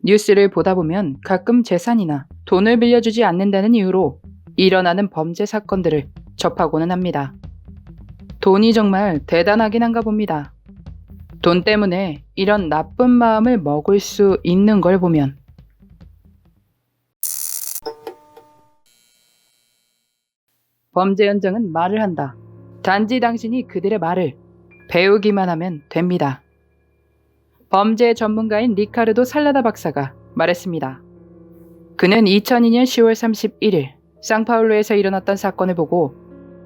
뉴스를 보다 보면 가끔 재산이나 돈을 빌려주지 않는다는 이유로 일어나는 범죄 사건들을 접하고는 합니다. 돈이 정말 대단하긴 한가 봅니다. 돈 때문에 이런 나쁜 마음을 먹을 수 있는 걸 보면. 범죄 현장은 말을 한다. 단지 당신이 그들의 말을 배우기만 하면 됩니다. 범죄 전문가인 리카르도 살라다 박사가 말했습니다. 그는 2002년 10월 31일 상파울루에서 일어났던 사건을 보고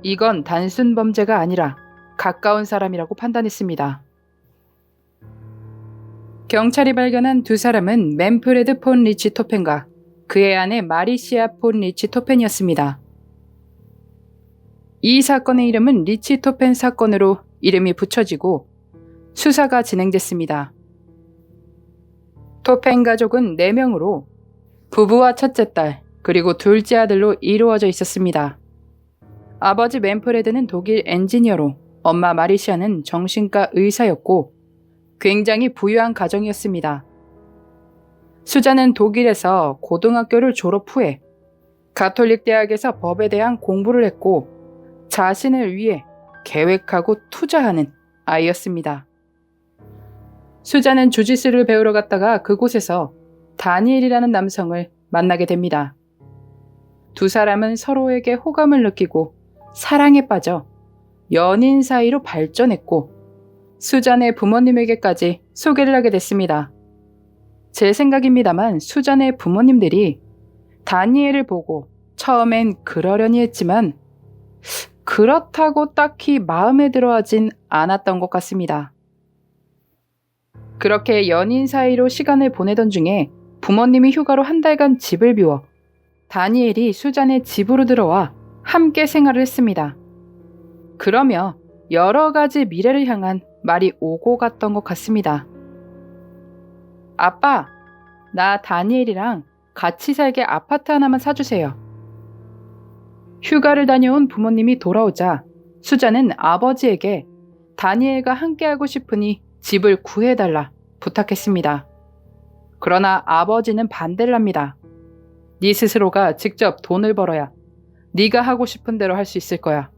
이건 단순 범죄가 아니라 가까운 사람이라고 판단했습니다. 경찰이 발견한 두 사람은 맨프레드 폰 리치 토펜과 그의 아내 마리시아 폰 리치 토펜이었습니다. 이 사건의 이름은 리치 토펜 사건으로 이름이 붙여지고 수사가 진행됐습니다. 토펜 가족은 4명으로 부부와 첫째 딸 그리고 둘째 아들로 이루어져 있었습니다. 아버지 맨프레드는 독일 엔지니어로 엄마 마리시아는 정신과 의사였고 굉장히 부유한 가정이었습니다. 수자는 독일에서 고등학교를 졸업 후에 가톨릭 대학에서 법에 대한 공부를 했고 자신을 위해 계획하고 투자하는 아이였습니다. 수자는 주짓수를 배우러 갔다가 그곳에서 다니엘이라는 남성을 만나게 됩니다. 두 사람은 서로에게 호감을 느끼고 사랑에 빠져 연인 사이로 발전했고 수잔의 부모님에게까지 소개를 하게 됐습니다. 제 생각입니다만 수잔의 부모님들이 다니엘을 보고 처음엔 그러려니 했지만 그렇다고 딱히 마음에 들어하진 않았던 것 같습니다. 그렇게 연인 사이로 시간을 보내던 중에 부모님이 휴가로 한 달간 집을 비워 다니엘이 수잔의 집으로 들어와 함께 생활을 했습니다. 그러며 여러 가지 미래를 향한 말이 오고 갔던 것 같습니다. 아빠, 나 다니엘이랑 같이 살게 아파트 하나만 사주세요. 휴가를 다녀온 부모님이 돌아오자 수자는 아버지에게 다니엘과 함께하고 싶으니 집을 구해달라 부탁했습니다. 그러나 아버지는 반대를 합니다. 네 스스로가 직접 돈을 벌어야 네가 하고 싶은 대로 할 수 있을 거야.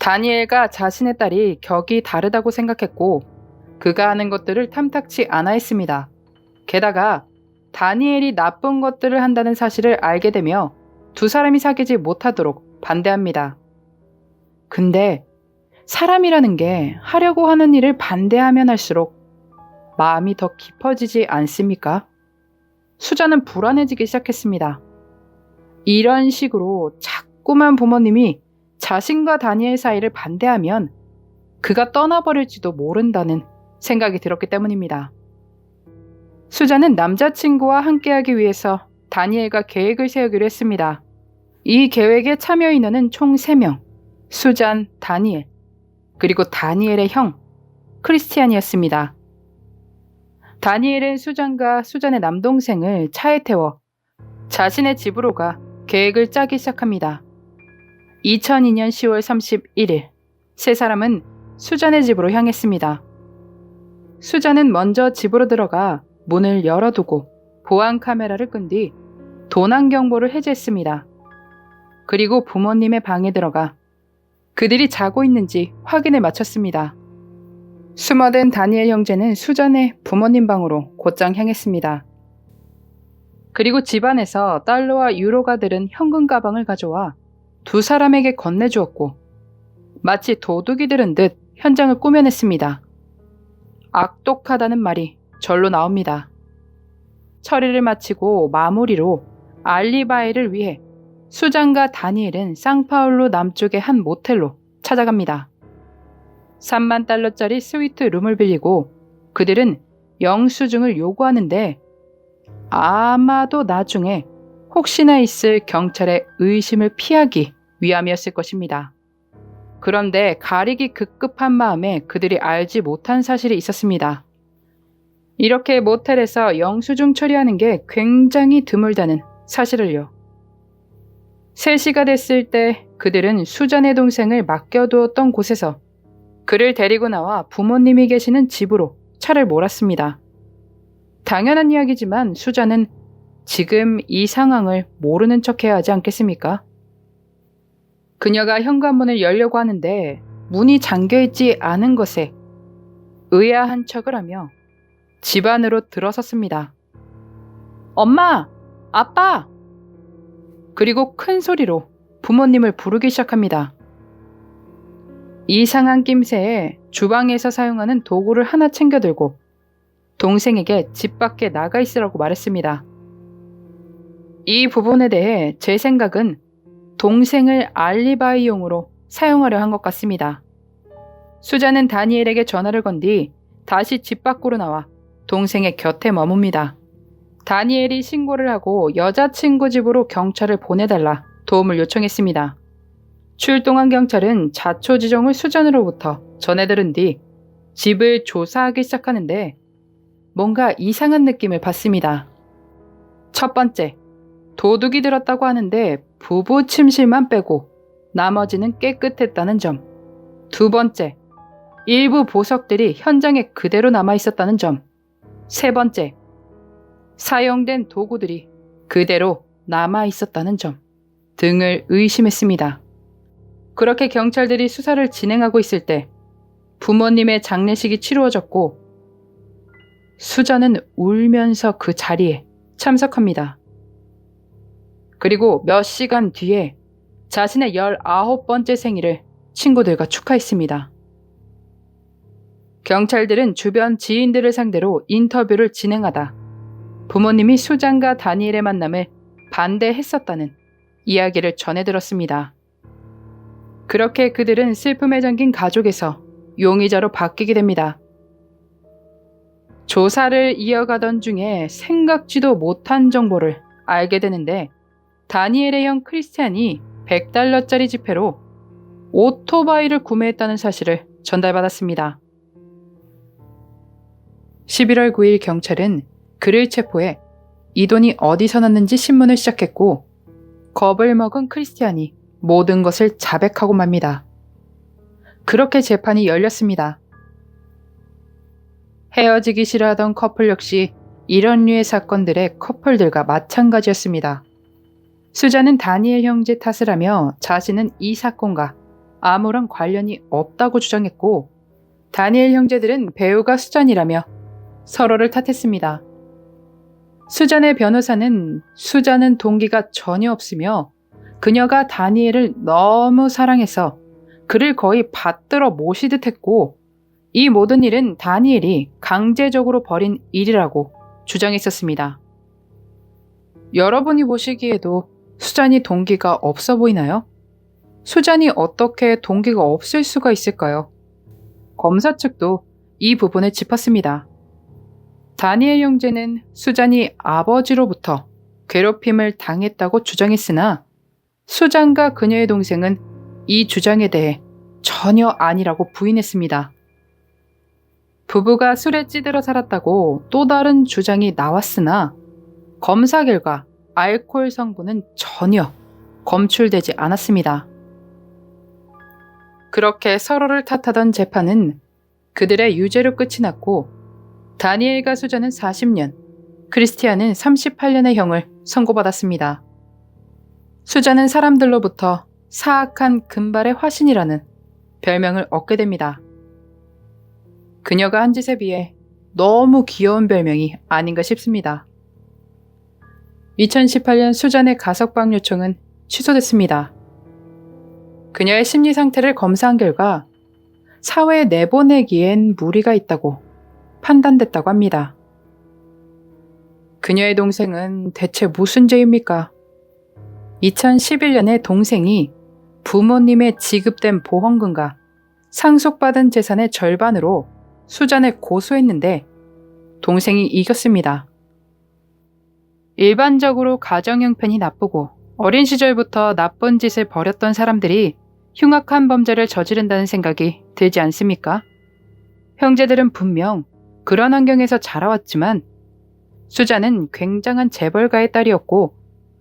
다니엘과 자신의 딸이 격이 다르다고 생각했고 그가 하는 것들을 탐탁치 않아 했습니다. 게다가 다니엘이 나쁜 것들을 한다는 사실을 알게 되며 두 사람이 사귀지 못하도록 반대합니다. 근데 사람이라는 게 하려고 하는 일을 반대하면 할수록 마음이 더 깊어지지 않습니까? 수자는 불안해지기 시작했습니다. 이런 식으로 자꾸만 부모님이 자신과 다니엘 사이를 반대하면 그가 떠나버릴지도 모른다는 생각이 들었기 때문입니다. 수자는 남자친구와 함께하기 위해서 다니엘과 계획을 세우기로 했습니다. 이 계획의 참여 인원은 총 3명, 수잔, 다니엘, 그리고 다니엘의 형, 크리스티안이었습니다. 다니엘은 수잔과 수잔의 남동생을 차에 태워 자신의 집으로 가 계획을 짜기 시작합니다. 2002년 10월 31일, 세 사람은 수잔의 집으로 향했습니다. 수잔은 먼저 집으로 들어가 문을 열어두고 보안 카메라를 끈 뒤 도난 경보를 해제했습니다. 그리고 부모님의 방에 들어가 그들이 자고 있는지 확인을 마쳤습니다. 숨어든 다니엘 형제는 수잔의 부모님 방으로 곧장 향했습니다. 그리고 집안에서 달러와 유로가 들은 현금 가방을 가져와 두 사람에게 건네주었고 마치 도둑이 들은 듯 현장을 꾸며냈습니다. 악독하다는 말이 절로 나옵니다. 처리를 마치고 마무리로 알리바이를 위해 수잔과 다니엘은 상파울루 남쪽의 한 모텔로 찾아갑니다. 3만 달러짜리 스위트 룸을 빌리고 그들은 영수증을 요구하는데 아마도 나중에 혹시나 있을 경찰의 의심을 피하기 위함이었을 것입니다. 그런데 가리기 급급한 마음에 그들이 알지 못한 사실이 있었습니다. 이렇게 모텔에서 영수증 처리하는 게 굉장히 드물다는 사실을요. 3시가 됐을 때 그들은 수잔의 동생을 맡겨두었던 곳에서 그를 데리고 나와 부모님이 계시는 집으로 차를 몰았습니다. 당연한 이야기지만 수자는 지금 이 상황을 모르는 척해야 하지 않겠습니까? 그녀가 현관문을 열려고 하는데 문이 잠겨있지 않은 것에 의아한 척을 하며 집 안으로 들어섰습니다. 엄마! 아빠! 그리고 큰 소리로 부모님을 부르기 시작합니다. 이상한 낌새에 주방에서 사용하는 도구를 하나 챙겨들고 동생에게 집 밖에 나가 있으라고 말했습니다. 이 부분에 대해 제 생각은 동생을 알리바이용으로 사용하려 한 것 같습니다. 수자는 다니엘에게 전화를 건 뒤 다시 집 밖으로 나와 동생의 곁에 머뭅니다. 다니엘이 신고를 하고 여자친구 집으로 경찰을 보내달라 도움을 요청했습니다. 출동한 경찰은 자초지종을 수잔으로부터 전해 들은 뒤 집을 조사하기 시작하는데 뭔가 이상한 느낌을 받습니다. 첫 번째, 도둑이 들었다고 하는데 부부 침실만 빼고 나머지는 깨끗했다는 점. 두 번째, 일부 보석들이 현장에 그대로 남아 있었다는 점. 세 번째, 사용된 도구들이 그대로 남아 있었다는 점 등을 의심했습니다. 그렇게 경찰들이 수사를 진행하고 있을 때 부모님의 장례식이 치루어졌고 수자는 울면서 그 자리에 참석합니다. 그리고 몇 시간 뒤에 자신의 19번째 생일을 친구들과 축하했습니다. 경찰들은 주변 지인들을 상대로 인터뷰를 진행하다 부모님이 수잔과 다니엘의 만남을 반대했었다는 이야기를 전해 들었습니다. 그렇게 그들은 슬픔에 잠긴 가족에서 용의자로 바뀌게 됩니다. 조사를 이어가던 중에 생각지도 못한 정보를 알게 되는데 다니엘의 형 크리스티안이 $100짜리 지폐로 오토바이를 구매했다는 사실을 전달받았습니다. 11월 9일 경찰은 그를 체포해 이 돈이 어디서 났는지 신문을 시작했고 겁을 먹은 크리스티안이 모든 것을 자백하고 맙니다. 그렇게 재판이 열렸습니다. 헤어지기 싫어하던 커플 역시 이런 류의 사건들의 커플들과 마찬가지였습니다. 수자는 다니엘 형제 탓을 하며 자신은 이 사건과 아무런 관련이 없다고 주장했고 다니엘 형제들은 배우가 수잔이라며 서로를 탓했습니다. 수잔의 변호사는 수잔은 동기가 전혀 없으며 그녀가 다니엘을 너무 사랑해서 그를 거의 받들어 모시듯 했고 이 모든 일은 다니엘이 강제적으로 벌인 일이라고 주장했었습니다. 여러분이 보시기에도 수잔이 동기가 없어 보이나요? 수잔이 어떻게 동기가 없을 수가 있을까요? 검사 측도 이 부분을 짚었습니다. 다니엘 형제는 수잔이 아버지로부터 괴롭힘을 당했다고 주장했으나 수잔과 그녀의 동생은 이 주장에 대해 전혀 아니라고 부인했습니다. 부부가 술에 찌들어 살았다고 또 다른 주장이 나왔으나 검사 결과 알코올 성분은 전혀 검출되지 않았습니다. 그렇게 서로를 탓하던 재판은 그들의 유죄로 끝이 났고 다니엘과 수잔은 40년, 크리스티안은 38년의 형을 선고받았습니다. 수잔은 사람들로부터 사악한 금발의 화신이라는 별명을 얻게 됩니다. 그녀가 한 짓에 비해 너무 귀여운 별명이 아닌가 싶습니다. 2018년 수잔의 가석방 요청은 취소됐습니다. 그녀의 심리 상태를 검사한 결과 사회에 내보내기엔 무리가 있다고 판단됐다고 합니다. 그녀의 동생은 대체 무슨 죄입니까? 2011년에 동생이 부모님의 지급된 보험금과 상속받은 재산의 절반으로 수잔을 고소했는데 동생이 이겼습니다. 일반적으로 가정 형편이 나쁘고 어린 시절부터 나쁜 짓을 벌였던 사람들이 흉악한 범죄를 저지른다는 생각이 들지 않습니까? 형제들은 분명 그런 환경에서 자라왔지만 수잔은 굉장한 재벌가의 딸이었고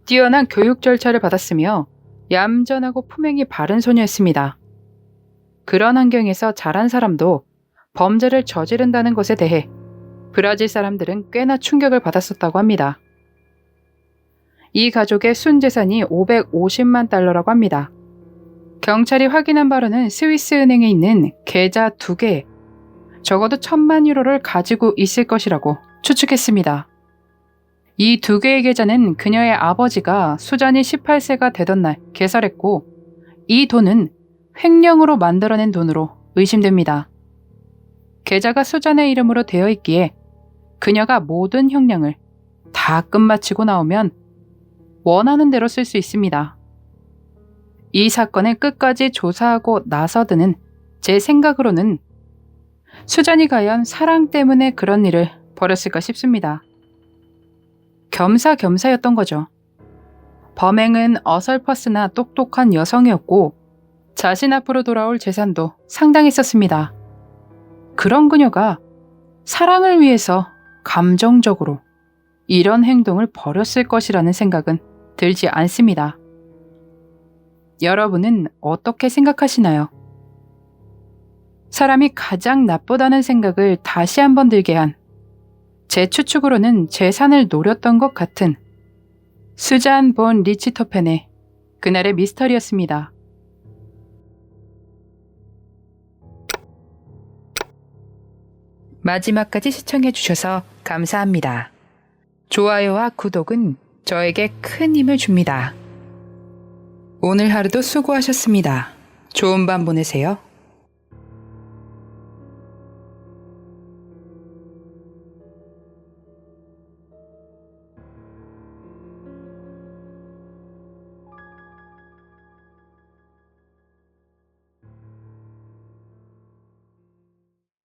뛰어난 교육 절차를 받았으며 얌전하고 품행이 바른 소녀였습니다. 그런 환경에서 자란 사람도 범죄를 저지른다는 것에 대해 브라질 사람들은 꽤나 충격을 받았었다고 합니다. 이 가족의 순재산이 550만 달러라고 합니다. 경찰이 확인한 바로는 스위스 은행에 있는 계좌 2개, 적어도 1000만 유로를 가지고 있을 것이라고 추측했습니다. 이 2개의 계좌는 그녀의 아버지가 수잔이 18세가 되던 날 개설했고, 이 돈은 횡령으로 만들어낸 돈으로 의심됩니다. 계좌가 수잔의 이름으로 되어 있기에 그녀가 모든 형량을 다 끝마치고 나오면 원하는 대로 쓸 수 있습니다. 이 사건을 끝까지 조사하고 나서드는 제 생각으로는 수잔이 과연 사랑 때문에 그런 일을 벌였을까 싶습니다. 겸사겸사였던 거죠. 범행은 어설펐으나 똑똑한 여성이었고 자신 앞으로 돌아올 재산도 상당했었습니다. 그런 그녀가 사랑을 위해서 감정적으로 이런 행동을 벌였을 것이라는 생각은 들지 않습니다. 여러분은 어떻게 생각하시나요? 사람이 가장 나쁘다는 생각을 다시 한번 들게 한 제 추측으로는 재산을 노렸던 것 같은 수잔 본 리치토펜의 그날의 미스터리였습니다. 마지막까지 시청해주셔서 감사합니다. 좋아요와 구독은 저에게 큰 힘을 줍니다. 오늘 하루도 수고하셨습니다. 좋은 밤 보내세요.